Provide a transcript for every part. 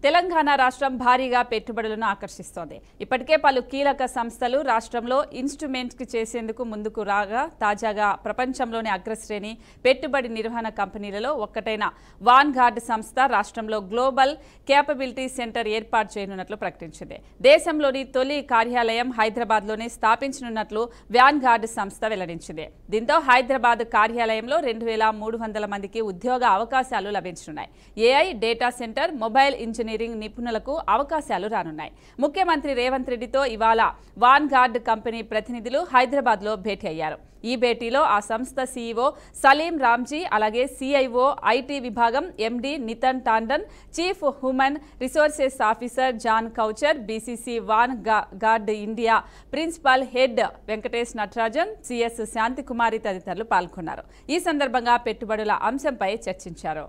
తెలంగాణ రాష్ట్రం భారీగా పెట్టుబడులను ఆకర్షిస్తోంది. ఇప్పటికే పలు కీలక సంస్థలు రాష్ట్రంలో ఇన్వెస్ట్మెంట్స్ చేసేందుకు ముందుకు రాగా తాజాగా ప్రపంచంలోని అగ్రశ్రేణి పెట్టుబడి నిర్వహణ కంపెనీలలో ఒక్కటైన వాన్గార్డ్ సంస్థ రాష్ట్రంలో గ్లోబల్ కేపబిలిటీ సెంటర్ ఏర్పాటు చేయనున్నట్లు ప్రకటించింది. దేశంలోని తొలి కార్యాలయం హైదరాబాద్లోనే స్థాపించనున్నట్లు వాన్గార్డ్ సంస్థ వెల్లడించింది. దీంతో హైదరాబాద్ కార్యాలయంలో 2300 మందికి ఉద్యోగ అవకాశాలు లభించనున్నాయి. AI, data centre, mobile engineering నిపుణులకు అవకాశాలు రానున్నాయి. ముఖ్యమంత్రి రేవంత్ రెడ్డితో ఇవాళ వాన్గార్డ్ కంపెనీ ప్రతినిధులు హైదరాబాద్లో భేటీ అయ్యారు. ఈ భేటీలో ఆ సంస్థ సీఈఓ సలీం రామ్జీ, అలాగే సిఐఓ ఐటీ విభాగం MD Nitin Tandon, chief human resources officer John Coucher, BCC Vanguard India principal head Venkatesh Natarajan, CS Shantikumari తదితరులు పాల్గొన్నారు. ఈ సందర్భంగా పెట్టుబడుల అంశంపై చర్చించారు.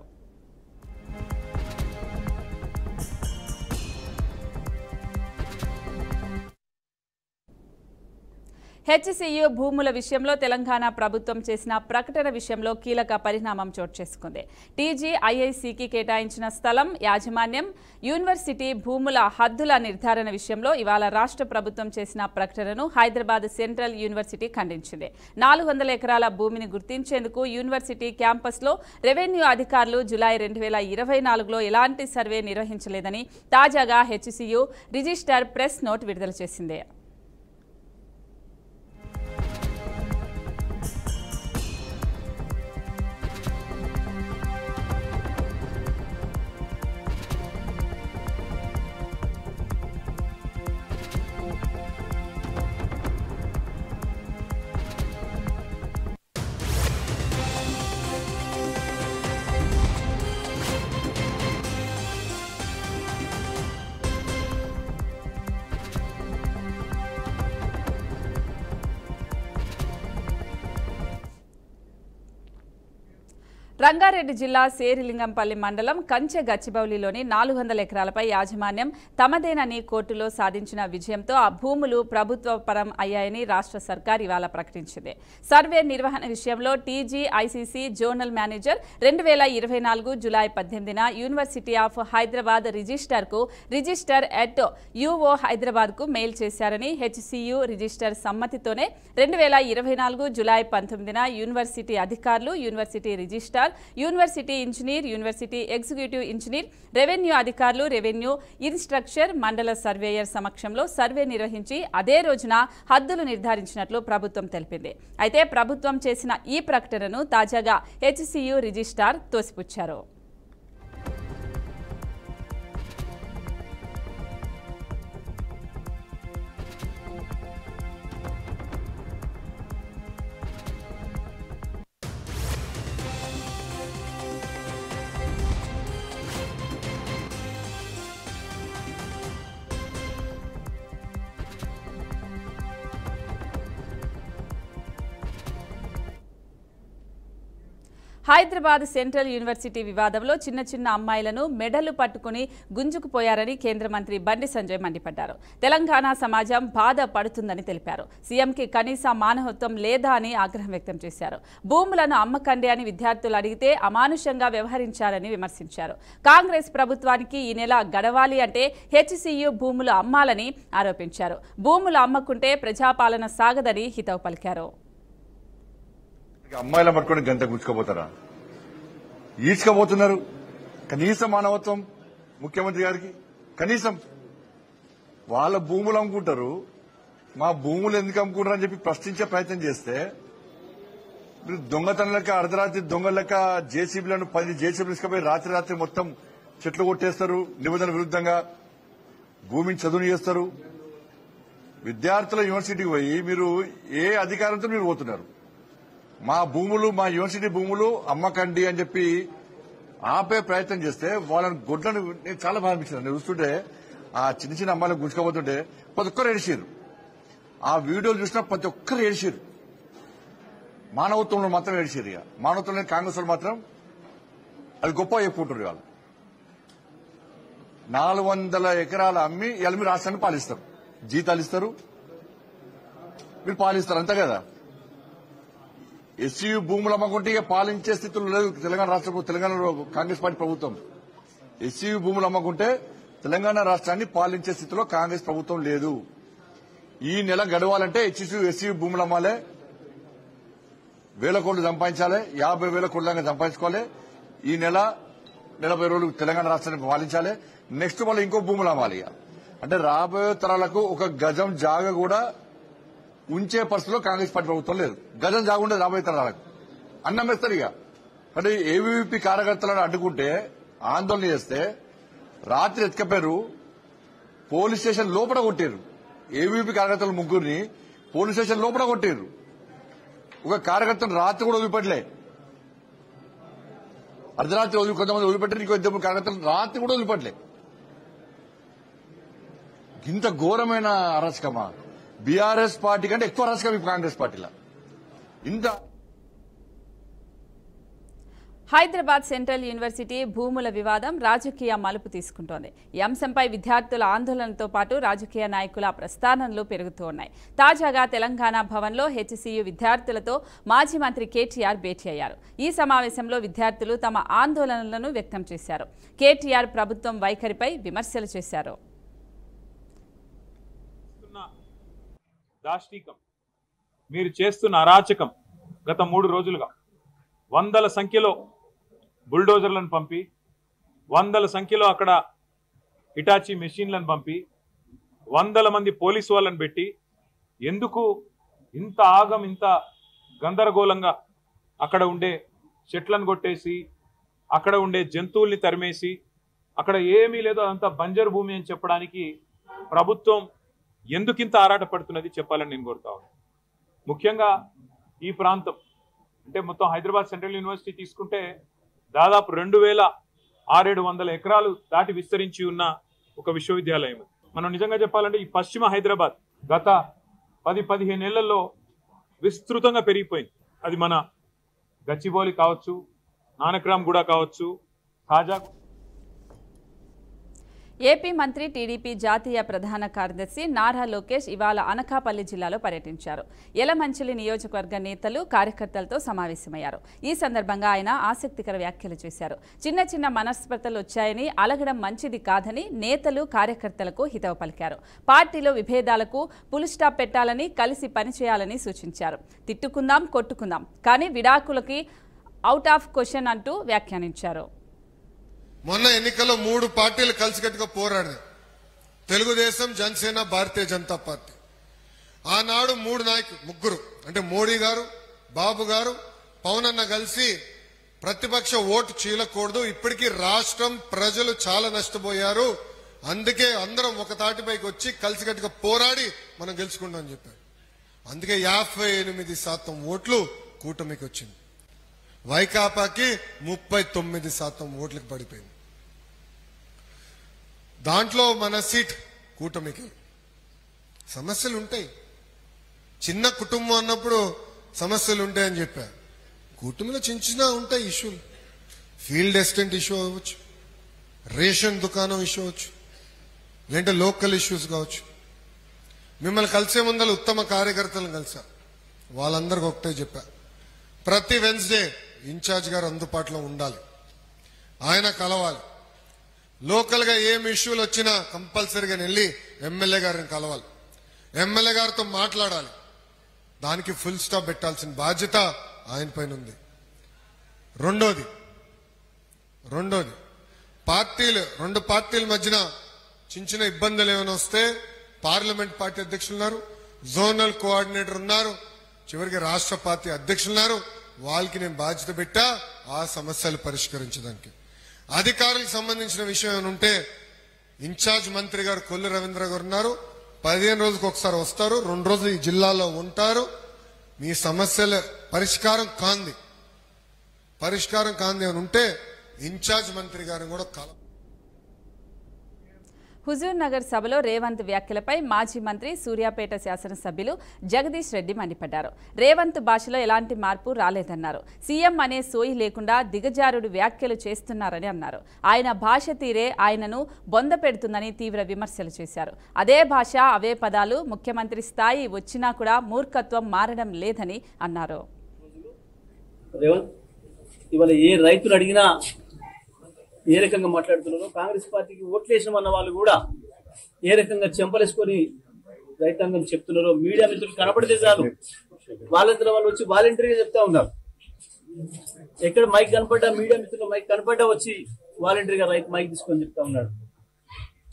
హెచ్సియు భూముల విషయంలో తెలంగాణ ప్రభుత్వం చేసిన ప్రకటన విషయంలో కీలక పరిణామం చోటు చేసుకుంది. టీజీఐఐసికి కేటాయించిన స్థలం, యాజమాన్యం, యూనివర్సిటీ భూముల హద్దుల నిర్ధారణ విషయంలో ఇవాళ రాష్ట్ర ప్రభుత్వం చేసిన ప్రకటనను హైదరాబాద్ సెంట్రల్ యూనివర్సిటీ ఖండించింది. 400 ఎకరాల భూమిని గుర్తించేందుకు యూనివర్సిటీ క్యాంపస్లో రెవెన్యూ అధికారులు జులై 2024లో ఎలాంటి సర్వే నిర్వహించలేదని తాజాగా హెచ్సియు రిజిస్టర్ ప్రెస్ నోట్ విడుదల చేసింది. రంగారెడ్డి జిల్లా శేరిలింగంపల్లి మండలం కంచె గచ్చిబౌలిలోని 400 ఎకరాలపై యాజమాన్యం తమదేనని కోర్టులో సాధించిన విజయంతో ఆ భూములు ప్రభుత్వ పరం అయ్యాయని రాష్ట్ర సర్కార్ ఇవాళ ప్రకటించింది. సర్వే నిర్వహణ విషయంలో టీజీఐసిసి జోనల్ మేనేజర్ 2024 జులై 18న university of Hyderabad register at UO హైదరాబాద్కు మెయిల్ చేశారని హెచ్సియు రిజిస్టర్ సమ్మతితోనే 2024 జులై 19న యూనివర్సిటీ అధికారులు, university registrar, university engineer, university executive engineer, revenue అధికారులు, రెవెన్యూ ఇన్స్ట్రక్టర్, మండల సర్వేయర్ సమక్షంలో సర్వే నిర్వహించి అదే రోజున హద్దులు నిర్ధారించినట్లు ప్రభుత్వం తెలిపింది. అయితే ప్రభుత్వం చేసిన ఈ ప్రకటనను తాజాగా హెచ్సియు రిజిస్ట్రార్ తోసిపుచ్చారు. హైదరాబాద్ సెంట్రల్ యూనివర్సిటీ వివాదంలో చిన్న అమ్మాయిలను మెడలు పట్టుకుని గుంజుకుపోయారని కేంద్ర మంత్రి బండి సంజయ్ మండిపడ్డారు. తెలంగాణ సమాజం బాధ పడుతుందని తెలిపారు. సీఎంకి కనీస మానవత్వం లేదా అని ఆగ్రహం వ్యక్తం చేశారు. భూములను అమ్మకండి అని విద్యార్థులు అడిగితే అమానుషంగా వ్యవహరించారని విమర్శించారు. కాంగ్రెస్ ప్రభుత్వానికి ఈ నెల గడవాలి అంటే హెచ్సియు భూములు అమ్మాలని ఆరోపించారు. భూములు అమ్మకుంటే ప్రజాపాలన సాగదని హితవు పలికారు. అమ్మాయిల పట్టుకుని గంట గుచ్చుకోపోతారా? ఈడ్చుకోబోతున్నారు. కనీస మానవత్వం ముఖ్యమంత్రి గారికి కనీసం వాళ్ళ భూములు అమ్ముకుంటారు, మా భూములు ఎందుకు అమ్ముకుంటారు అని చెప్పి ప్రశ్నించే ప్రయత్నం చేస్తే దొంగతనం లెక్క అర్ధరాత్రి దొంగల లెక్క జేసీబీలను 10 జేసీబీలు తీసుకుపోయి రాత్రి మొత్తం చెట్లు కొట్టేస్తారు. నిబంధనల విరుద్ధంగా భూమిని చదువు చేస్తారు. విద్యార్థుల యూనివర్సిటీకి పోయి మీరు ఏ అధికారంతో మీరు పోతున్నారు? మా భూములు, మా యూనివర్సిటీ భూములు అమ్మకండి అని చెప్పి ఆపే ప్రయత్నం చేస్తే వాళ్ళని గొడ్లను నేను చాలా బాధ అనిపించింది. నేను చూస్తుంటే ఆ చిన్న అమ్మాయిలకు గుంజుకోబోతుంటే ప్రతి ఒక్కరు ఏడిచారు. ఆ వీడియోలు చూసినా ప్రతి ఒక్కరు ఏడిచారు. మానవత్వంలో మాత్రం ఏడిచారు. ఇక మానవత్వంలో కాంగ్రెస్ వాళ్ళు మాత్రం అది గొప్ప చెప్పుకుంటారు. ఇవాళ 400 ఎకరాలు అమ్మి ఇవాళ మీరు రాష్ట్రాన్ని పాలిస్తారు, జీతాలు ఇస్తారు, మీరు పాలిస్తారు, అంతే కదా. ఎస్సీయూ భూములు అమ్మకుంటే ఇక పాలించే స్థితిలో లేదు తెలంగాణ రాష్ట్ర తెలంగాణలో కాంగ్రెస్ పార్టీ ప్రభుత్వం. ఎస్సీయూ భూములు అమ్మకుంటే తెలంగాణ రాష్ట్రాన్ని పాలించే స్థితిలో కాంగ్రెస్ ప్రభుత్వం లేదు. ఈ నెల గడవాలంటే హెచ్సి ఎస్సీ భూములు అమ్మాలి, 1000 కోట్లు సంపాదించాలి, 50,000 కోట్ల దాకా సంపాదించుకోవాలి. ఈ నెల 40 రోజులు తెలంగాణ రాష్ట్రాన్ని పాలించాలి. నెక్స్ట్ మళ్ళీ ఇంకో భూములు అమ్మాలి. అంటే రాబోయే తరాలకు ఒక గజం జాగ కూడా ఉంచే పరిస్థితిలో కాంగ్రెస్ పార్టీ ప్రభుత్వం లేదు. గజం జాగ ఉండదు రాబోయే తరాలకు. అన్నం వేస్తారు. ఇక అంటే ఏవీవీపీ కార్యకర్తలను అడ్డుకుంటే, ఆందోళన చేస్తే రాత్రి ఎత్తుకపోయారు, పోలీస్ స్టేషన్ లోపల కొట్టారు. ఏవీపీ కార్యకర్తలు 3 పోలీస్ స్టేషన్ లోపల కొట్టారు. ఒక కార్యకర్తను రాత్రి కూడా వదిలిపెట్టలే. అర్ధరాత్రి కొంతమంది వదిలిపెట్టారు, ఇంకో 2 కార్యకర్తలు రాత్రి కూడా వదిలిపెట్టలే. ఇంత ఘోరమైన అరాచకమా? బీఆర్ఎస్ పార్టీ కంటే ఎక్కువ అరాచకం ఈ కాంగ్రెస్ పార్టీలో. ఇంత హైదరాబాద్ సెంట్రల్ యూనివర్సిటీ భూముల వివాదం రాజకీయ మలుపు తీసుకుంటోంది. ఈ అంశంపై విద్యార్థుల ఆందోళనతో పాటు రాజకీయ నాయకుల ప్రస్థానంలు పెరుగుతూ ఉన్నాయి. తాజాగా తెలంగాణ భవన్లో హెచ్సియు విద్యార్థులతో మాజీ మంత్రి కేటీఆర్ భేటీ అయ్యారు. ఈ సమావేశంలో విద్యార్థులు తమ ఆందోళనలను వ్యక్తం చేశారు. కేటీఆర్ ప్రభుత్వం వైఖరిపై విమర్శలు చేశారు. మీరు చేస్తున్న అరాచకం గత 3 రోజులుగా వందల సంఖ్యలో బుల్డోజర్లను పంపి, వందల సంఖ్యలో అక్కడ హిటాచీ మెషిన్లను పంపి, వందల మంది పోలీసు వాళ్ళని పెట్టి, ఎందుకు ఇంత ఆగం, ఇంత గందరగోళంగా అక్కడ ఉండే చెట్లను కొట్టేసి, అక్కడ ఉండే జంతువుల్ని తరిమేసి, అక్కడ ఏమీ లేదో అదంతా బంజరు భూమి అని చెప్పడానికి ప్రభుత్వం ఎందుకింత ఆరాటపడుతున్నది చెప్పాలని నేను కోరుతా ఉన్నాను. ముఖ్యంగా ఈ ప్రాంతం అంటే మొత్తం హైదరాబాద్ సెంట్రల్ యూనివర్సిటీ తీసుకుంటే దాదాపు 2600 ఎకరాలు దాటి విస్తరించి ఉన్న ఒక విశ్వవిద్యాలయం. మనం నిజంగా చెప్పాలంటే ఈ పశ్చిమ హైదరాబాద్ గత 10-15 ఏళ్లలో విస్తృతంగా పెరిగిపోయింది. అది మన గచ్చిబౌలి కావచ్చు, నానక్రామ్ గూడ కావచ్చు, ఖాజా. ఏపీ మంత్రి టీడీపీ జాతీయ ప్రధాన కార్యదర్శి నారా లోకేష్ ఇవాళ అనకాపల్లి జిల్లాలో పర్యటించారు. యలమంచిలి నియోజకవర్గ నేతలు, కార్యకర్తలతో సమావేశమయ్యారు. ఈ సందర్భంగా ఆయన ఆసక్తికర వ్యాఖ్యలు చేశారు. చిన్న చిన్న మనస్పర్ధలు వచ్చాయని, అలగడం మంచిది కాదని నేతలు, కార్యకర్తలకు హితవు పలికారు. పార్టీలో విభేదాలకు పులిస్టాప్ పెట్టాలని, కలిసి పనిచేయాలని సూచించారు. తిట్టుకుందాం, కొట్టుకుందాం, కానీ విడాకులకి అవుట్ ఆఫ్ క్వశ్చన్ అంటూ వ్యాఖ్యానించారు. మొన్న ఎన్నికల్లో 3 పార్టీలు కలిసికట్టుగా పోరాడారు. తెలుగుదేశం, జనసేన, భారతీయ జనతా పార్టీ. ఆనాడు 3 నాయకులు, 3 అంటే మోడీ గారు, బాబు గారు, పవన్ అన్న కలిసి ప్రతిపక్ష ఓటు చీలకూడదు, ఇప్పటికీ రాష్ట్రం ప్రజలు చాలా నష్టపోయారు, అందుకే అందరం ఒక తాటిపైకి వచ్చి కలిసికట్టుగా పోరాడి మనం గెలుచుకుంటాం అని చెప్పారు. అందుకే 58% ఓట్లు కూటమికి వచ్చింది. వైకాపాకి 39% ఓట్లకు పడిపోయింది. దాంట్లో మన సీట్ కూటమికి. సమస్యలు ఉంటాయి, చిన్న కుటుంబం అన్నప్పుడు సమస్యలు ఉంటాయని చెప్పారు. కూటమిలో చిన్న చిన్న ఉంటాయి ఇష్యూలు. ఫీల్డ్ అసిస్టెంట్ ఇష్యూ అవ్వచ్చు, రేషన్ దుకాణం ఇష్యూ అవ్వచ్చు, లేదంటే లోకల్ ఇష్యూస్ కావచ్చు. మిమ్మల్ని కలిసే ముందర ఉత్తమ కార్యకర్తలను కలిసా, వాళ్ళందరికీ ఒకటే చెప్పా, ప్రతి వెన్స్డే ఇన్ఛార్జ్ గారు అందుబాటులో ఉండాలి, ఆయన కలవాలి. లోకల్ గా ఏం ఇష్యూలు వచ్చినా కంపల్సరీగా వెళ్ళి ఎమ్మెల్యే గారిని కలవాలి, ఎమ్మెల్యే గారితో మాట్లాడాలి. దానికి ఫుల్ స్టాప్ పెట్టాల్సిన బాధ్యత ఆయన పైన ఉంది. రెండోది రెండు పార్టీల మధ్యన చిన్న చిన్న ఇబ్బందులు ఏమైనా వస్తే పార్లమెంట్ పార్టీ అధ్యక్షులు ఉన్నారు, జోనల్ కోఆర్డినేటర్ ఉన్నారు, చివరికి రాష్ట్ర పార్టీ అధ్యక్షులు ఉన్నారు. వాళ్ళకి నేను బాధ్యత పెట్టా ఆ సమస్యలు పరిష్కరించడానికి. అధికారులకు సంబంధించిన విషయం ఏమైనా ఉంటే ఇన్ఛార్జ్ మంత్రి గారు కొల్లు రవీంద్ర గారు ఉన్నారు, 15 రోజులకు ఒకసారి వస్తారు, 2 రోజులు ఈ జిల్లాలో ఉంటారు. మీ సమస్యల పరిష్కారం కాంది అని ఉంటే ఇన్ఛార్జ్ మంత్రి గారిని కూడా హుజూర్ నగర్ సభలో రేవంత్ వ్యాఖ్యలపై మాజీ మంత్రి, సూర్యాపేట శాసనసభ్యులు జగదీష్ రెడ్డి మండిపడ్డారు. రేవంత్ భాషలో ఎలాంటి మార్పు రాలేదన్నారు. సీఎం అనే సోయి లేకుండా దిగజారుడు వ్యాఖ్యలు చేస్తున్నారని అన్నారు. ఆయన భాష తీరే ఆయనను బొంద పెడుతుందని తీవ్ర విమర్శలు చేశారు. అదే భాష, అవే పదాలు ముఖ్యమంత్రి స్థాయి వచ్చినా కూడా మూర్ఖత్వం మారడం లేదని అన్నారు. ఇవాళ ఏ రైతులు అడిగినా ఏ రకంగా మాట్లాడుతున్నారో, కాంగ్రెస్ పార్టీకి ఓట్లేసిన అన్న వాళ్ళు కూడా ఏ రకంగా చెంపలేసుకొని రైతాంగం చెప్తున్నారో మీడియా మిత్రులు కనపడితే చాలు వాళ్ళంతా వాళ్ళు వచ్చి వాలంటరీగా చెప్తా ఉన్నారు. ఎక్కడ మైక్ కనపడ్డా, మీడియా మిత్రులు మైక్ కనపడ్డా వచ్చి వాలంటరీగా రైతు మైక్ తీసుకొని చెప్తా ఉన్నాడు.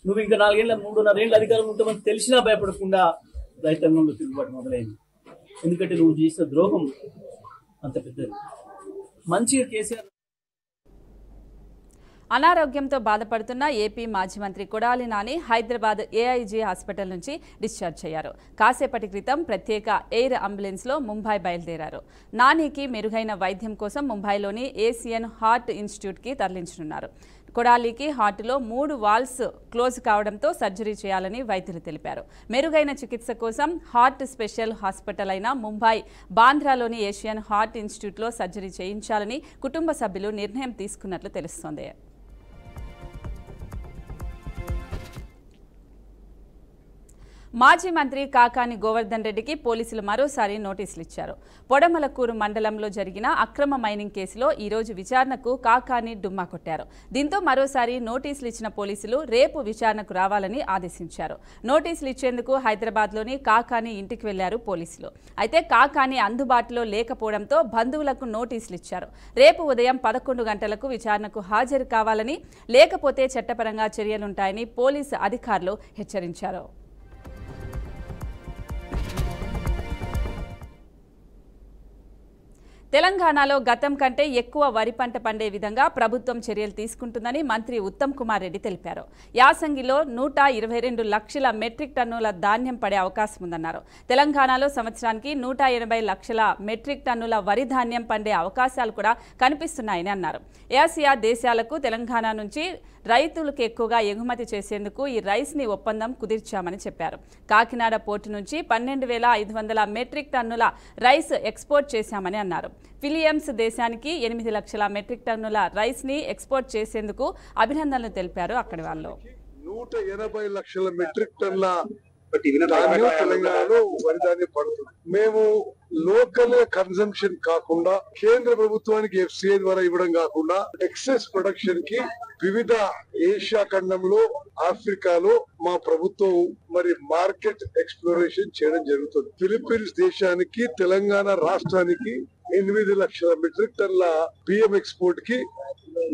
నువ్వు ఇంకా 3.5 ఏళ్ళ అధికారం ఉంటామని తెలిసినా భయపడకుండా రైతాంగంలో తిరుగుబాటు మొదలైంది. ఎందుకంటే నువ్వు చేసిన ద్రోహం అంత పెద్దది. మంచిగా కేసీఆర్ అనారోగ్యంతో బాధపడుతున్న ఏపీ మాజీ మంత్రి కొడాలి నాని హైదరాబాద్ ఏఐజీ హాస్పిటల్ నుంచి డిశ్చార్జ్ అయ్యారు. కాసేపటి క్రితం ప్రత్యేక ఎయిర్ అంబులెన్స్లో ముంబై బయలుదేరారు. నానికి మెరుగైన వైద్యం కోసం ముంబైలోని ఏసియన్ హార్ట్ ఇన్స్టిట్యూట్కి తరలించనున్నారు. కొడాలికి హార్టులో 3 వాల్వ్స్ క్లోజ్ కావడంతో సర్జరీ చేయాలని వైద్యులు తెలిపారు. మెరుగైన చికిత్స కోసం హార్ట్ స్పెషల్ హాస్పిటల్ అయిన ముంబై బాంద్రాలోని ఏషియన్ హార్ట్ ఇన్స్టిట్యూట్లో సర్జరీ చేయించాలని కుటుంబ సభ్యులు నిర్ణయం తీసుకున్నట్లు తెలుస్తోంది. మాజీ మంత్రి కాకాని గోవర్ధన్ రెడ్డికి పోలీసులు మరోసారి నోటీసులు ఇచ్చారు. పొడమలకూరు మండలంలో జరిగిన అక్రమ మైనింగ్ కేసులో ఈరోజు విచారణకు కాకాని డుమ్మా కొట్టారు. దీంతో మరోసారి నోటీసులు ఇచ్చిన పోలీసులు రేపు విచారణకు రావాలని ఆదేశించారు. నోటీసులు ఇచ్చేందుకు హైదరాబాద్లోని కాకాని ఇంటికి వెళ్లారు పోలీసులు. అయితే కాకాని అందుబాటులో లేకపోవడంతో బంధువులకు నోటీసులు ఇచ్చారు. రేపు ఉదయం 11 గంటలకు విచారణకు హాజరు కావాలని, లేకపోతే చట్టపరంగా చర్యలుంటాయని పోలీసు అధికారులు హెచ్చరించారు. తెలంగాణలో గతం కంటే ఎక్కువ వరి పంట పండే విధంగా ప్రభుత్వం చర్యలు తీసుకుంటుందని మంత్రి ఉత్తమ్ కుమార్ రెడ్డి తెలిపారు. యాసంగిలో 122 లక్షల మెట్రిక్ టన్నుల ధాన్యం పడే అవకాశం ఉందన్నారు. తెలంగాణలో సంవత్సరానికి 180 లక్షల మెట్రిక్ టన్నుల వరి ధాన్యం పండే అవకాశాలు కూడా కనిపిస్తున్నాయని అన్నారు. ఆసియా దేశాలకు తెలంగాణ నుంచి రైతులకు ఎక్కువగా ఎగుమతి చేసేందుకు ఈ రైస్ని ఒప్పందం కుదిర్చామని చెప్పారు. కాకినాడ పోర్టు నుంచి 12,500 మెట్రిక్ టన్నుల రైస్ ఎక్స్పోర్ట్ చేశామని అన్నారు. ఫిలియమ్స్ దేశానికి 8 లక్షల మెట్రిక్ టన్నుల రైస్ని ఎక్స్పోర్ట్ చేసేందుకు అభినందనలు తెలిపారు అక్కడి వాళ్ళు. 180 లక్షల మెట్రిక్ టన్నుల తెలంగాణలో వరి ధాన్యం పడుతుంది. మేము లోకల్ కన్సంప్షన్ కాకుండా కేంద్ర ప్రభుత్వానికి ఎఫ్సిఐ ద్వారా ఇవ్వడం కాకుండా ఎక్సెస్ ప్రొడక్షన్ కి వివిధ ఏషియా ఖండంలో, ఆఫ్రికాలో మా ప్రభుత్వం మరి మార్కెట్ ఎక్స్ప్లోరేషన్ చేయడం జరుగుతుంది. ఫిలిప్పీన్స్ దేశానికి, తెలంగాణ రాష్ట్రానికి 8 లక్షల మెట్రిక్ టన్నుల బియ్యం ఎక్స్పోర్ట్ కి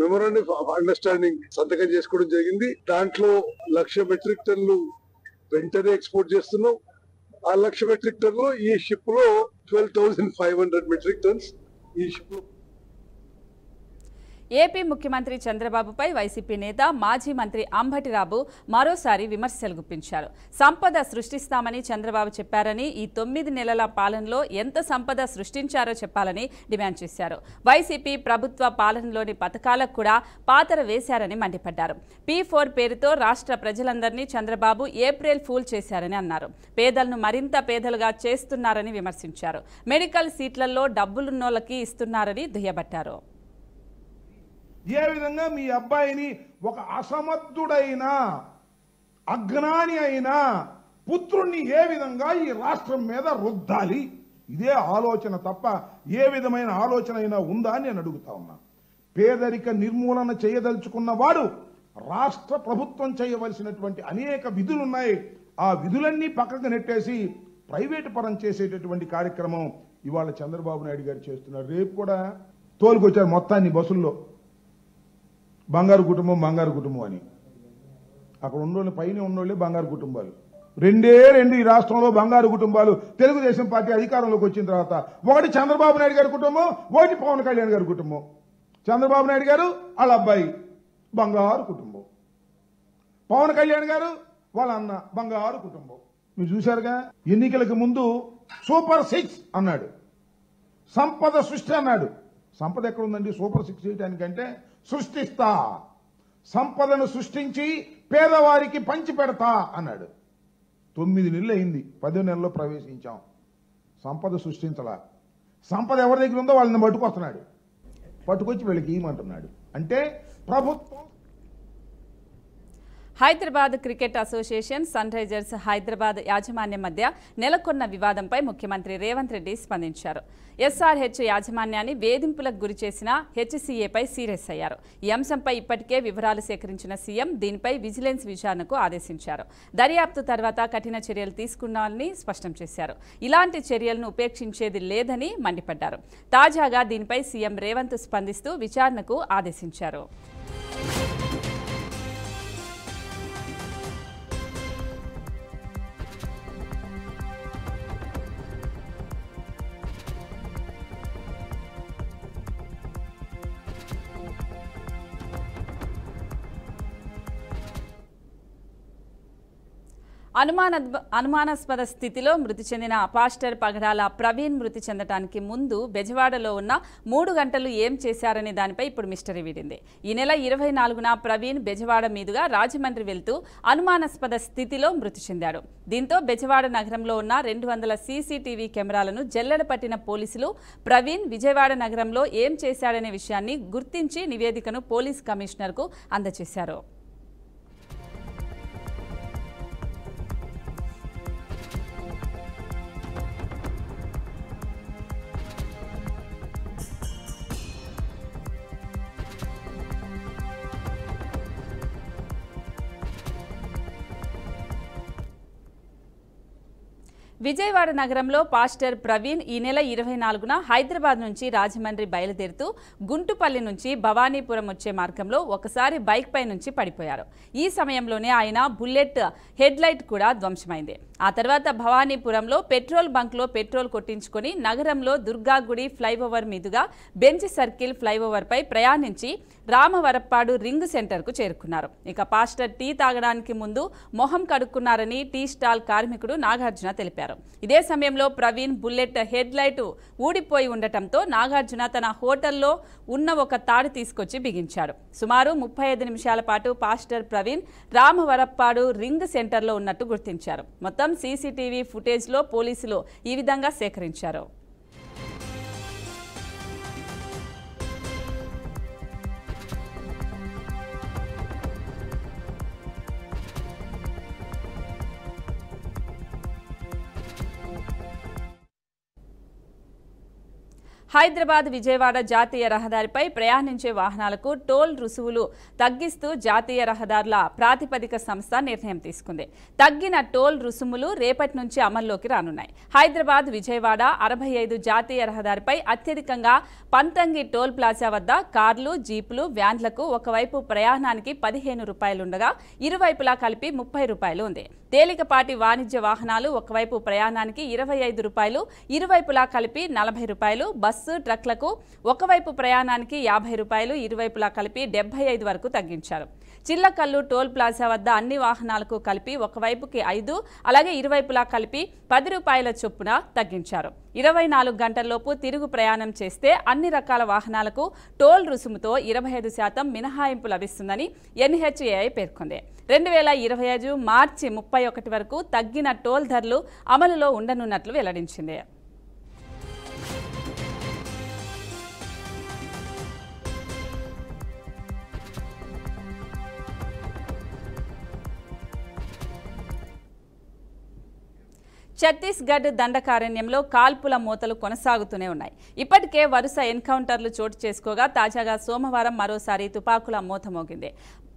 మెమోరాండం ఆఫ్ అండర్స్టాండింగ్ సంతకం చేసుకోవడం జరిగింది. దాంట్లో 1,00,000 మెట్రిక్ టన్నులు వెంటనే ఎక్స్పోర్ట్ చేస్తున్నాం. ఆ 1,00,000 మెట్రిక్ టన్నులో ఈ షిప్ లో 12,500 మెట్రిక్ టన్స్ ఈ షిప్ లో. ఏపీ ముఖ్యమంత్రి చంద్రబాబుపై వైసీపీ నేత మాజీ మంత్రి అంబటిరాబు మరోసారి విమర్శలు గుప్పించారు. సంపద సృష్టిస్తామని చంద్రబాబు చెప్పారని, ఈ 9 నెలల పాలనలో ఎంత సంపద సృష్టించారో చెప్పాలని డిమాండ్ చేశారు. వైసీపీ ప్రభుత్వ పాలనలోని పథకాలకు కూడా పాతర వేశారని మండిపడ్డారు. P4 పేరుతో రాష్ట్ర ప్రజలందరినీ చంద్రబాబు ఏప్రిల్ ఫూల్ చేశారని అన్నారు. పేదలను మరింత పేదలుగా చేస్తున్నారని విమర్శించారు. మెడికల్ సీట్లలో డబ్బులున్నోళ్ళకి ఇస్తున్నారని దుయ్యబట్టారు. ఏ విధంగా మీ అబ్బాయిని ఒక అసమర్థుడైన, అజ్ఞాని అయిన పుత్రుణ్ణి ఏ విధంగా ఈ రాష్ట్రం మీద రుద్దాలి, ఇదే ఆలోచన తప్ప ఏ విధమైన ఆలోచన అయినా ఉందా అని నేను అడుగుతా ఉన్నా. పేదరిక నిర్మూలన చేయదలుచుకున్న వాడు రాష్ట్ర ప్రభుత్వం చేయవలసినటువంటి అనేక విధులున్నాయి. ఆ విధులన్నీ పక్కకు నెట్టేసి ప్రైవేటు పరం చేసేటటువంటి కార్యక్రమం ఇవాళ చంద్రబాబు నాయుడు గారు చేస్తున్నారు. రేపు కూడా తోలుకొచ్చారు మొత్తాన్ని బస్సుల్లో బంగారు కుటుంబం అని. అక్కడ ఉన్నోళ్ళు పైన ఉన్నోళ్ళే బంగారు కుటుంబాలు. 2 ఈ రాష్ట్రంలో బంగారు కుటుంబాలు. తెలుగుదేశం పార్టీ అధికారంలోకి వచ్చిన తర్వాత ఒకటి చంద్రబాబు నాయుడు గారి కుటుంబం, ఒకటి పవన్ కళ్యాణ్ గారి కుటుంబం. చంద్రబాబు నాయుడు గారు వాళ్ళ అబ్బాయి బంగారు కుటుంబం, పవన్ కళ్యాణ్ గారు వాళ్ళ అన్న బంగారు కుటుంబం. మీరు చూశారుగా, ఎన్నికలకు ముందు సూపర్ 6 అన్నాడు, సంపద సృష్టి అన్నాడు. సంపద ఎక్కడ ఉందండి సూపర్ 6 చేయడానికంటే? సృష్టిస్తా, సంపదను సృష్టించి పేదవారికి పంచి పెడతా అన్నాడు. 9 నెలలు అయింది, 10వ నెలలో ప్రవేశించాం. సంపద సృష్టించలా. సంపద ఎవరి దగ్గర ఉందో వాళ్ళని పట్టుకొస్తున్నాడు, పట్టుకొచ్చి వీళ్ళకి ఇవ్వమంటున్నాడు. అంటే ప్రభుత్వం Hyderabad Cricket Association Sunrisers Hyderabad యాజమాన్యం మధ్య నెలకొన్న వివాదంపై ముఖ్యమంత్రి రేవంత్ రెడ్డి స్పందించారు. ఎస్ఆర్హెచ్ యాజమాన్యాన్ని వేధింపులకు గురిచేసిన హెచ్సీఏపై సీరియస్ అయ్యారు. ఈ అంశంపై ఇప్పటికే వివరాలు సేకరించిన సీఎం దీనిపై విజిలెన్స్ విచారణకు ఆదేశించారు. దర్యాప్తు తర్వాత కఠిన చర్యలు తీసుకున్నారని స్పష్టం చేశారు. ఇలాంటి చర్యలను ఉపేక్షించేది లేదని మండిపడ్డారు. తాజాగా దీనిపై సీఎం రేవంత్ స్పందిస్తూ విచారణకు ఆదేశించారు. అనుమానాస్పద స్థితిలో మృతి చెందిన పాస్టర్ పగడాల ప్రవీణ్ మృతి చెందడానికి ముందు బెజవాడలో ఉన్న 3 గంటలు ఏం చేశారనే దానిపై ఇప్పుడు మిస్టరీ వీడింది. ఈ నెల 24న ప్రవీణ్ బెజవాడ మీదుగా రాజమండ్రి వెళ్తూ అనుమానాస్పద స్థితిలో మృతి చెందాడు. దీంతో బెజవాడ నగరంలో ఉన్న 200 సీసీటీవీ కెమెరాలను జల్లెడపట్టిన పోలీసులు ప్రవీణ్ విజయవాడ నగరంలో ఏం చేశాడనే విషయాన్ని గుర్తించి నివేదికను పోలీస్ కమిషనర్కు అందజేశారు. విజయవాడ నగరంలో పాస్టర్ ప్రవీణ్ ఈ నెల 24న హైదరాబాద్ నుంచి రాజమండ్రి బయలుదేరుతూ గుంటుపల్లి నుంచి భవానీపురం వచ్చే మార్గంలో ఒకసారి బైక్ పై నుంచి పడిపోయారు. ఈ సమయంలోనే ఆయన బుల్లెట్ హెడ్ లైట్ కూడా ధ్వంసమైంది. ఆ తర్వాత భవానీపురంలో పెట్రోల్ బంక్లో పెట్రోల్ కొట్టించుకొని నగరంలో దుర్గాగుడి ఫ్లైఓవర్ మీదుగా బెంచ్ సర్కిల్ ఫ్లైఓవర్ పై ప్రయాణించి రామవరప్పాడు రింగ్ సెంటర్కు చేరుకున్నారు. ఇక పాస్టర్ టీ తాగడానికి ముందు మొహం కడుక్కున్నారని టీ స్టాల్ కార్మికుడు నాగార్జున తెలిపారు. ఇదే సమయంలో ప్రవీణ్ బుల్లెట్ హెడ్ లైట్ ఊడిపోయి ఉండటంతో నాగార్జున తన హోటల్లో ఉన్న ఒక తాడు తీసుకొచ్చి బిగించాడు. సుమారు 35 నిమిషాల పాటు పాస్టర్ ప్రవీణ్ రామవరప్పాడు రింగ్ సెంటర్లో ఉన్నట్టు గుర్తించారు. మొత్తం సీసీటీవీ ఫుటేజ్లో పోలీసులు ఈ విధంగా సేకరించారు. హైదరాబాద్ విజయవాడ జాతీయ రహదారిపై ప్రయాణించే వాహనాలకు టోల్ రుసువులు తగ్గిస్తూ జాతీయ రహదారుల ప్రాతిపదిక సంస్థ నిర్ణయం తీసుకుంది. తగ్గిన టోల్ రుసుములు రేపటి నుంచి అమల్లోకి రానున్నాయి. హైదరాబాద్ విజయవాడ 65 జాతీయ రహదారిపై అత్యధికంగా పంతంగి టోల్ ప్లాజా వద్ద కార్లు, జీపులు, వ్యాన్లకు ఒకవైపు ప్రయాణానికి 15 రూపాయలుండగా ఇరువైపులా కలిపి 30 రూపాయలు ఉంది. తేలికపాటి వాణిజ్య వాహనాలు ఒకవైపు ప్రయాణానికి 25 రూపాయలు, ఇరువైపులా కలిపి 40 రూపాయలు, బస్సు ట్రక్లకు ఒకవైపు ప్రయాణానికి 50 రూపాయలు, ఇరువైపులా కలిపి 75 వరకు తగ్గించారు. చిల్లకల్లు టోల్ ప్లాజా వద్ద అన్ని వాహనాలకు కలిపి ఒకవైపుకి 5, అలాగే ఇరువైపులా కలిపి 10 రూపాయల చొప్పున తగ్గించారు. 24 గంటల్లోపు తిరుగు ప్రయాణం చేస్తే అన్ని రకాల వాహనాలకు టోల్ రుసుముతో 25% మినహాయింపు లభిస్తుందని ఎన్హెచ్ఏఐ పేర్కొంది. 2025 మార్చి 31 వరకు తగ్గిన టోల్ ధరలు అమలులో ఉండనున్నట్లు వెల్లడించింది. ఛత్తీస్గఢ్ దండకారణ్యంలో కాల్పుల మోతలు కొనసాగుతూనే ఉన్నాయి. ఇప్పటికే వరుస ఎన్కౌంటర్లు చోటు చేసుకోగా తాజాగా సోమవారం మరోసారి తుపాకుల మోత మోగింది.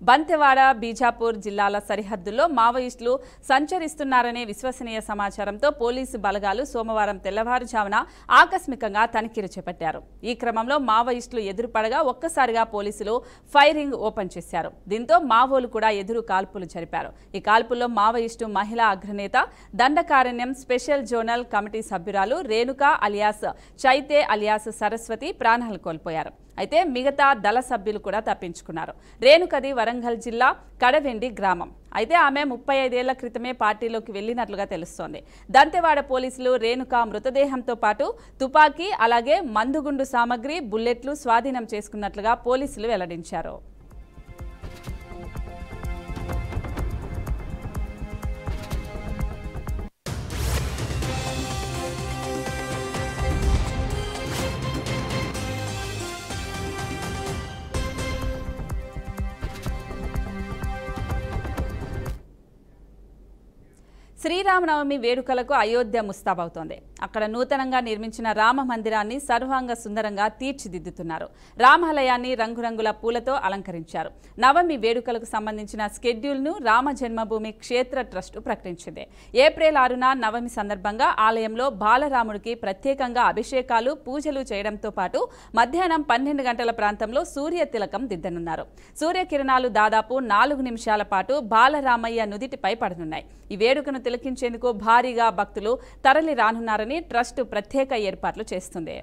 బంతెవాడ, బీజాపూర్ జిల్లాల సరిహద్దుల్లో మావోయిస్టులు సంచరిస్తున్నారనే విశ్వసనీయ సమాచారంతో పోలీసు బలగాలు సోమవారం తెల్లవారుజామున ఆకస్మికంగా తనిఖీలు చేపట్టారు. ఈ క్రమంలో మావోయిస్టులు ఎదురుపడగా ఒక్కసారిగా పోలీసులు ఫైరింగ్ ఓపెన్ చేశారు. దీంతో మావోలు కూడా ఎదురు కాల్పులు జరిపారు. ఈ కాల్పుల్లో మావోయిస్టు మహిళా అగ్రనేత, దండకారణ్యం స్పెషల్ జోనల్ కమిటీ సభ్యురాలు రేణుక అలియాస్ చైతే అలియాస్ సరస్వతి ప్రాణాలు కోల్పోయారు. అయితే మిగతా దళ సభ్యులు కూడా తప్పించుకున్నారు. రేణుకది వరంగల్ జిల్లా కడవెండి గ్రామం. అయితే ఆమె 35 ఏళ్ల క్రితమే పార్టీలోకి వెళ్లినట్లుగా తెలుస్తోంది. దంతెవాడ పోలీసులు రేణుక మృతదేహంతో పాటు తుపాకీ, అలాగే మందుగుండు సామగ్రి, బుల్లెట్లు స్వాధీనం చేసుకున్నట్లుగా పోలీసులు వెల్లడించారు. శ్రీరామనవమి వేడుకలకు అయోధ్య ముస్తాబవుతోంది. అక్కడ నూతనంగా నిర్మించిన రామ మందిరాన్ని సర్వాంగ సుందరంగా తీర్చిదిద్దుతున్నారు. రామాలయాన్ని రంగురంగుల పూలతో అలంకరించారు. నవమి వేడుకలకు సంబంధించిన స్కెడ్యూల్ను రామ జన్మభూమి క్షేత్ర ట్రస్టు ప్రకటించింది. ఏప్రిల్ 6న నవమి సందర్భంగా ఆలయంలో బాలరాముడికి ప్రత్యేకంగా అభిషేకాలు, పూజలు చేయడంతో పాటు మధ్యాహ్నం 12 గంటల ప్రాంతంలో సూర్య తిలకం దిద్దనున్నారు. సూర్యకిరణాలు దాదాపు 4 నిమిషాల పాటు బాలరామయ్య నుదిటిపై పడనున్నాయి. ఈ వేడుకను తిలకించేందుకు భారీగా భక్తులు తరలి రానున్నారని ట్రస్ట్ ప్రత్యేక ఏర్పాట్లు చేస్తుంది.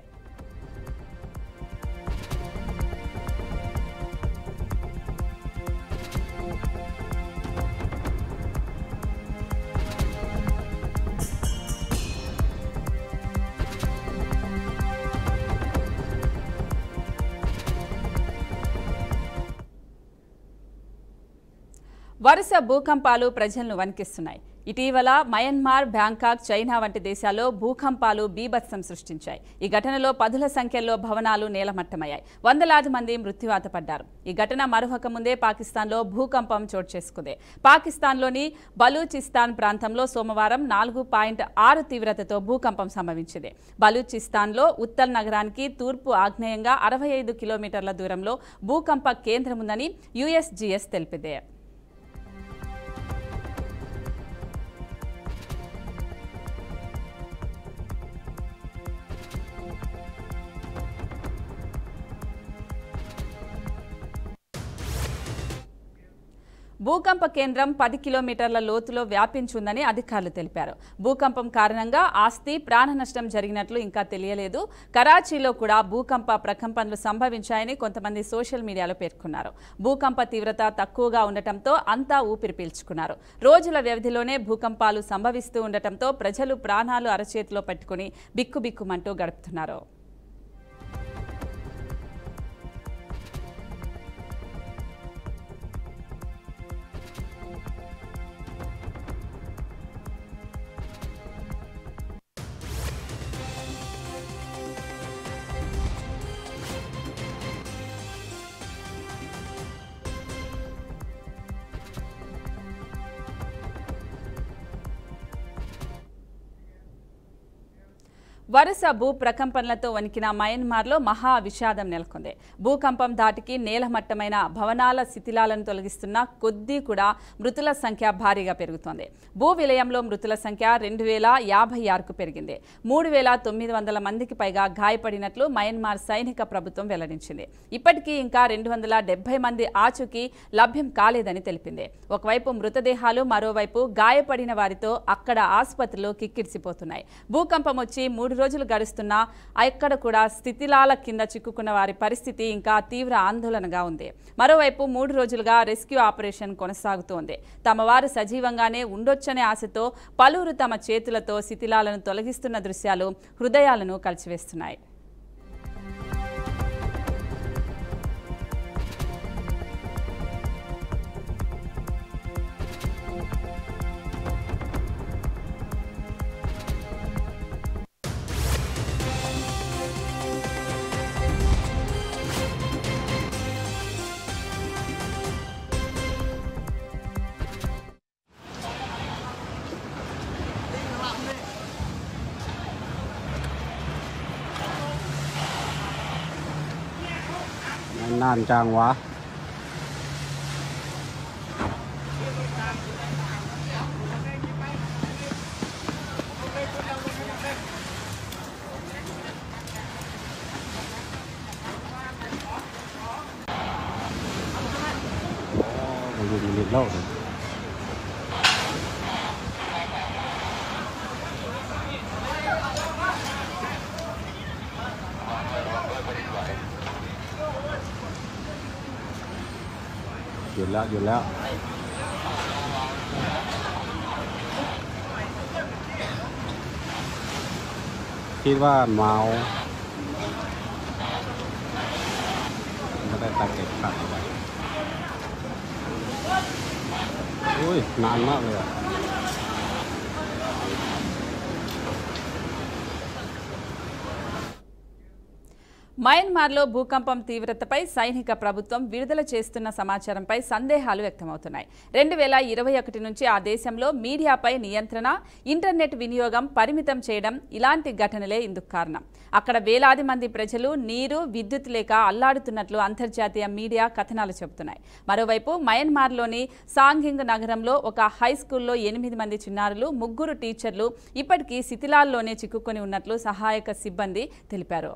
వరుస భూకంపాలు ప్రజలను వణికిస్తున్నాయి. ఇటీవల మయన్మార్, బ్యాంకాక్, చైనా వంటి దేశాల్లో భూకంపాలు బీభత్సం సృష్టించాయి. ఈ ఘటనలో పదుల సంఖ్యలో భవనాలు నేలమట్టమయ్యాయి. వందలాది మంది మృత్యువాత పడ్డారు. ఈ ఘటన మరొక ముందే పాకిస్తాన్లో భూకంపం చోటు చేసుకుంది. పాకిస్తాన్లోని బలూచిస్తాన్ ప్రాంతంలో సోమవారం 4.6 తీవ్రతతో భూకంపం సంభవించింది. బలూచిస్తాన్లో ఉత్తల్ నగరానికి తూర్పు ఆగ్నేయంగా 65 కిలోమీటర్ల దూరంలో భూకంప కేంద్రముందని USGS తెలిపింది. భూకంప కేంద్రం 10 కిలోమీటర్ల లోతులో వ్యాపించుందని అధికారులు తెలిపారు. భూకంపం కారణంగా ఆస్తి, ప్రాణ నష్టం జరిగినట్లు ఇంకా తెలియలేదు. కరాచీలో కూడా భూకంప ప్రకంపనలు సంభవించాయని కొంతమంది సోషల్ మీడియాలో పేర్కొన్నారు. భూకంప తీవ్రత తక్కువగా ఉండటంతో అంతా ఊపిరి పీల్చుకున్నారు. రోజుల వ్యవధిలోనే భూకంపాలు సంభవిస్తూ ఉండటంతో ప్రజలు ప్రాణాలు అరచేతిలో పట్టుకుని బిక్కుబిక్కుమంటూ గడుపుతున్నారు. వరుస భూ ప్రకంపనలతో వణికిన మయన్మార్లో మహా విషాదం నెలకొంది. భూకంపం దాటికి నేలమట్టమైన భవనాల శిథిలాలను తొలగిస్తున్న కొద్దీ కూడా మృతుల సంఖ్య భారీగా పెరుగుతోంది. భూ విలయంలో మృతుల సంఖ్య 2056కు పెరిగింది. 3900 మందికి పైగా గాయపడినట్లు మయన్మార్ సైనిక ప్రభుత్వం వెల్లడించింది. ఇప్పటికీ ఇంకా 270 మంది ఆచూకీ లభ్యం కాలేదని తెలిపింది. ఒకవైపు మృతదేహాలు, మరోవైపు గాయపడిన వారితో అక్కడ ఆసుపత్రులు కిక్కిరిసిపోతున్నాయి. భూకంపం వచ్చి 3 రోజులు గడుస్తున్నా అక్కడ కూడా స్థితిలాల కింద చిక్కుకున్న వారి పరిస్థితి ఇంకా తీవ్ర ఆందోళనగా ఉంది. మరోవైపు 3 రోజులుగా రెస్క్యూ ఆపరేషన్ కొనసాగుతోంది. తమ వారు సజీవంగానే ఉండొచ్చనే ఆశతో పలువురు తమ చేతులతో శిథిలాలను తొలగిస్తున్న దృశ్యాలు హృదయాలను కలిచివేస్తున్నాయి. nàn tràn quá. Mình liệt lâu rồi.หยุดแล้วคิดว่าเมาไม่ได้ตาเก็บขาดไปอุ้ยนานมากเลยอ่ะ మయన్మార్లో భూకంపం తీవ్రతపై సైనిక ప్రభుత్వం విడుదల చేస్తున్న సమాచారంపై సందేహాలు వ్యక్తమవుతున్నాయి. 2021 నుంచి ఆ దేశంలో మీడియాపై నియంత్రణ, ఇంటర్నెట్ వినియోగం పరిమితం చేయడం ఇలాంటి ఘటనలే ఇందుకు కారణం. అక్కడ వేలాది మంది ప్రజలు నీరు, విద్యుత్ లేక అల్లాడుతున్నట్లు అంతర్జాతీయ మీడియా కథనాలు చెబుతున్నాయి. మరోవైపు మయన్మార్లోని సాంఘింగ్ నగరంలో ఒక హైస్కూల్లో 8 మంది చిన్నారులు, 3 టీచర్లు ఇప్పటికీ శిథిలాల్లోనే చిక్కుకొని ఉన్నట్లు సహాయక సిబ్బంది తెలిపారు.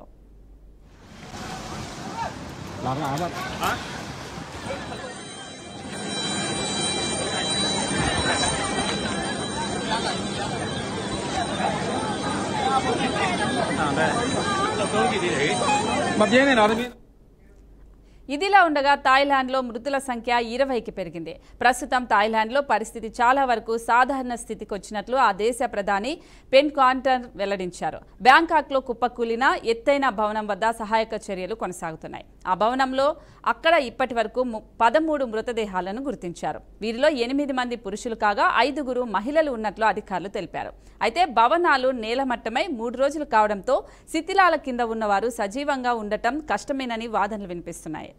ఇదిలా ఉండగా థాయిలాండ్లో మృతుల సంఖ్య 20కి పెరిగింది. ప్రస్తుతం థాయిలాండ్లో పరిస్థితి చాలా వరకు సాధారణ స్థితికి వచ్చినట్లు ఆ దేశ ప్రధాని పెన్ క్వాంటర్ వెల్లడించారు. బ్యాంకాక్లో కుప్పకూలిన ఎత్తైన భవనం వద్ద సహాయక చర్యలు కొనసాగుతున్నాయి. ఆ భవనంలో అక్కడ ఇప్పటి వరకు 13 మృతదేహాలను గుర్తించారు. వీరిలో 8 మంది పురుషులు కాగా 5 మహిళలు ఉన్నట్లు అధికారులు తెలిపారు. అయితే భవనాలు నేలమట్టమై 3 రోజులు కావడంతో శిథిలాల కింద ఉన్నవారు సజీవంగా ఉండటం కష్టమేనని వాదనలు వినిపిస్తున్నాయి.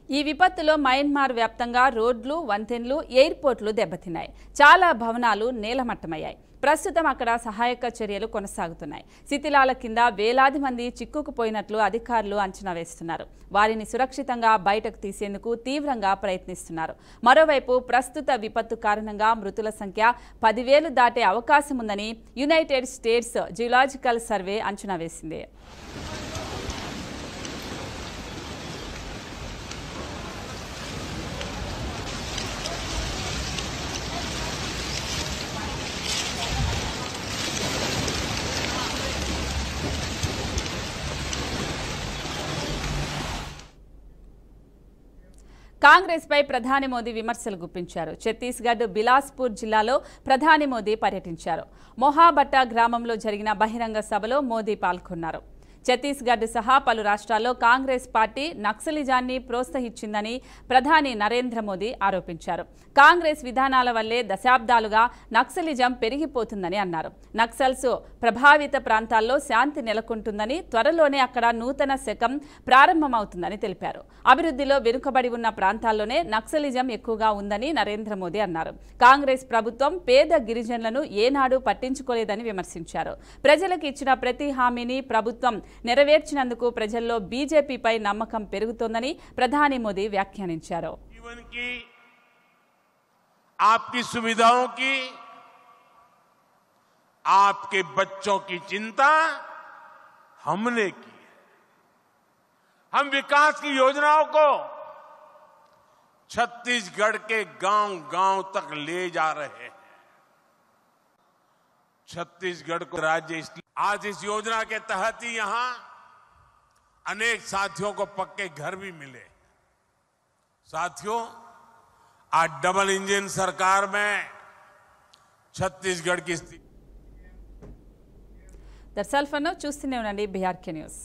ఈ విపత్తులో మయన్మార్ వ్యాప్తంగా రోడ్లు, వంతెనలు, ఎయిర్పోర్ట్లు దెబ్బతిన్నాయి. చాలా భవనాలు నేలమట్టమయ్యాయి. ప్రస్తుతం అక్కడ సహాయక చర్యలు కొనసాగుతున్నాయి. శిథిలాల కింద వేలాది మంది చిక్కుకుపోయినట్లు అధికారులు అంచనా వేస్తున్నారు. వారిని సురక్షితంగా బయటకు తీసేందుకు తీవ్రంగా ప్రయత్నిస్తున్నారు. మరోవైపు ప్రస్తుత విపత్తు కారణంగా మృతుల సంఖ్య 10,000 దాటే అవకాశం ఉందని యునైటెడ్ స్టేట్స్ జియోలాజికల్ సర్వే అంచనా వేసింది. కాంగ్రెస్ పై ప్రధాని మోదీ విమర్శలు గుప్పించారు. ఛత్తీస్గఢ్ బిలాస్పూర్ జిల్లాలో ప్రధాని మోదీ పర్యటించారు. మొహాబట్టా గ్రామంలో జరిగిన బహిరంగ సభలో మోదీ పాల్గొన్నారు. ఛత్తీస్గఢ్ సహా పలు రాష్ట్రాల్లో కాంగ్రెస్ పార్టీ నక్సలిజాన్ని ప్రోత్సహించిందని ప్రధాని నరేంద్ర మోదీ ఆరోపించారు. కాంగ్రెస్ విధానాల వల్లే దశాబ్దాలుగా నక్సలిజం పెరిగిపోతుందని అన్నారు. నక్సల్స్ ప్రభావిత ప్రాంతాల్లో శాంతి నెలకొంటుందని, త్వరలోనే అక్కడ నూతన శకం ప్రారంభమవుతుందని తెలిపారు. అభివృద్ధిలో వెనుకబడి ఉన్న ప్రాంతాల్లోనే నక్సలిజం ఎక్కువగా ఉందని నరేంద్ర మోదీ అన్నారు. కాంగ్రెస్ ప్రభుత్వం పేద గిరిజనులను ఏనాడు పట్టించుకోలేదని విమర్శించారు. ప్రజలకు ఇచ్చిన ప్రతి హామీని ప్రభుత్వం నెరవేర్చినందుకు ప్రజల్లో బీజేపీపై నమ్మకం పెరుగుతోందని ప్రధాని మోదీ వ్యాఖ్యానించారు. आपकी सुविधाओं की, आपके बच्चों की चिंता हमने की है. हम विकास की योजनाओं को छत्तीसगढ़ के गांव-गांव तक ले जा रहे हैं. छत्तीसगढ़ को राज्य आज इस योजना के तहत ही यहां अनेक साथियों को पक्के घर भी मिले. साथियों, आज डबल इंजन सरकार में छत्तीसगढ़ की स्थिति దర్శల్ఫను చూస్తూనే ఉండండి బీఆర్కే న్యూస్.